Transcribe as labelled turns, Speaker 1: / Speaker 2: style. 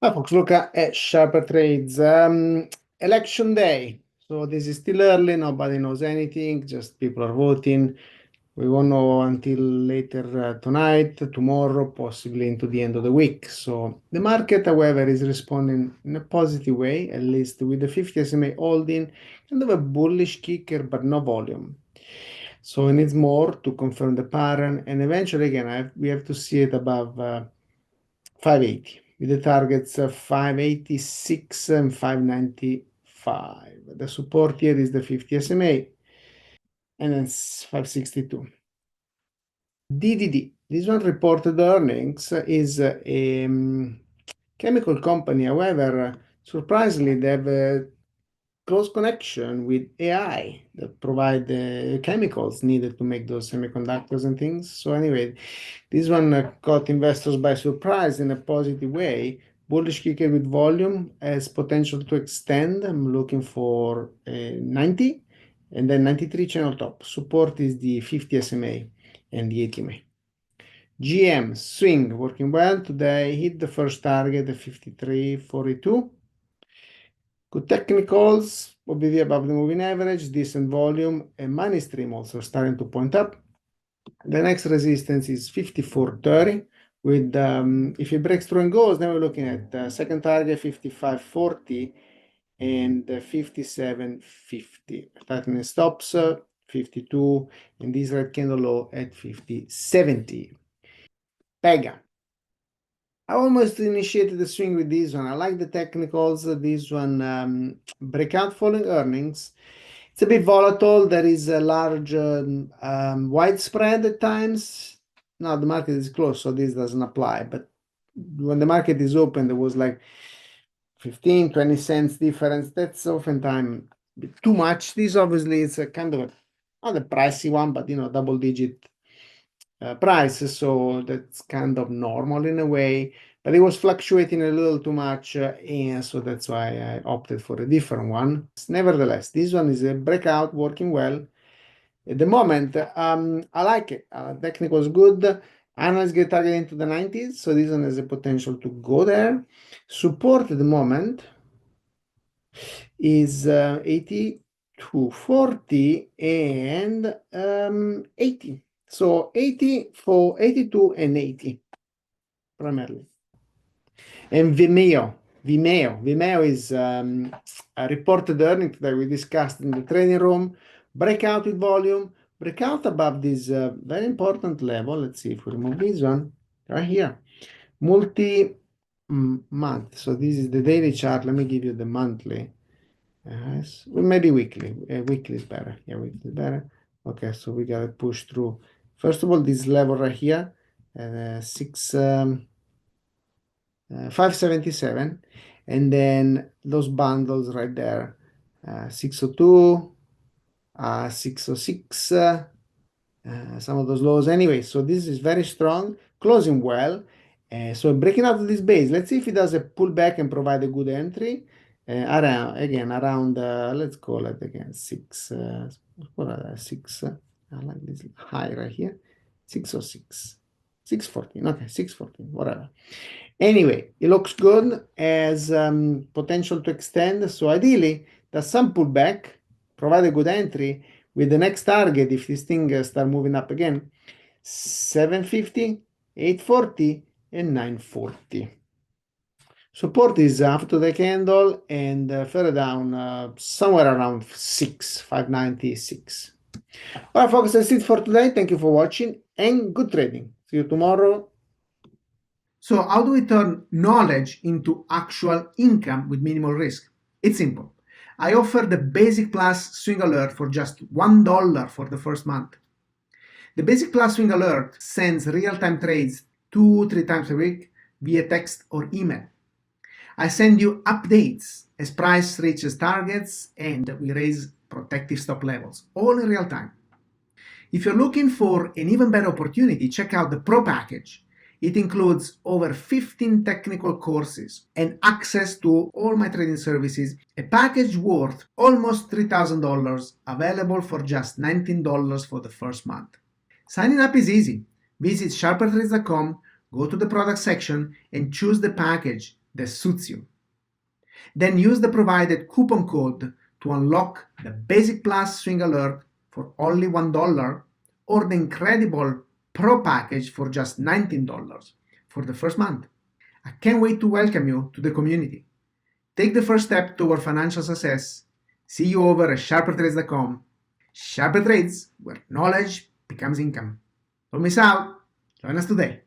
Speaker 1: Hi folks, look at SharperTrades. Election day. So this is still early, nobody knows anything, just people are voting. We won't know until later tonight, tomorrow, possibly into the end of the week. So the market, however, is responding in a positive way, at least with the 50 SMA holding, kind of a bullish kicker, but no volume. So it needs more to confirm the pattern, and eventually, again, we have to see it above 580 with the targets 586 and 595. The support here is the 50 SMA and then 562. DDD, this one reported earnings is a chemical company. However, surprisingly, they have a close connection with AI that provide the chemicals needed to make those semiconductors and things. So anyway, this one caught investors by surprise in a positive way. Bullish kicker with volume has potential to extend. I'm looking for 90 and then 93 channel top. Support is the 50 SMA and the 80 MA. GM swing working well today. Hit the first target at 53.42. Good technicals, OBV above the moving average, decent volume, and money stream also starting to point up. The next resistance is 54.30 with, if it breaks through and goes, then we're looking at second target 55.40 and 57.50. Tightening stops 52 and this red candle low at 50.70. PEGA. I almost initiated the swing with this one. I like the technicals. This one breakout following earnings. It's a bit volatile. There is a large widespread at times. Now the market is closed, so this doesn't apply. But when the market is open, there was like 15, 20 cents difference. That's oftentimes too much. This obviously is a kind of not a pricey one, but double digit price. So that's kind of normal in a way. But it was fluctuating a little too much, and so that's why I opted for a different one. Nevertheless, this one is a breakout working well. At the moment, I like it. Technical is good. Analysts get targeted into the 90s, so this one has a potential to go there. Support at the moment is 80 to 40 and 80. So 80 for 82 and 80 primarily. And VMEO is a reported earning that we discussed in the trading room. Breakout with volume, breakout above this very important level. Let's see if we remove this one right here. Multi-month. So this is the daily chart. Let me give you the monthly. Well, maybe weekly. Weekly is better. Yeah, weekly is better. Okay, so we got to push through. First of all, this level right here, 577, and then those bundles right there, 602, 606, some of those lows anyway. So this is very strong, closing well. So breaking out of this base, let's see if it does a pullback and provide a good entry. Around let's call it again 6. Six. I like this high right here, 606, 614. Okay, 614, whatever. Anyway, it looks good, as potential to extend. So ideally, there's some pullback, provide a good entry with the next target. If this thing start moving up again, 750, 840, and 940. Support is after the candle and further down somewhere around 596. All right, folks, that's it for today. Thank you for watching and good trading. See you tomorrow. So how do we turn knowledge into actual income with minimal risk? It's simple. I offer the Basic Plus Swing Alert for just $1 for the first month. The Basic Plus Swing Alert sends real-time trades 2-3 times a week via text or email. I send you updates as price reaches targets and we raise protective stop levels, all in real time. If you're looking for an even better opportunity, check out the Pro package. It includes over 15 technical courses and access to all my trading services, a package worth almost $3,000, available for just $19 for the first month. Signing up is easy. Visit sharpertrades.com, go to the product section, and choose the package. that suits you. Then use the provided coupon code to unlock the Basic Plus Swing Alert for only $1 or the incredible Pro package for just $19 for the first month. I can't wait to welcome you to the community. Take the first step toward financial success. See you over at SharperTrades.com. SharperTrades, where knowledge becomes income. Don't miss out. Join us today.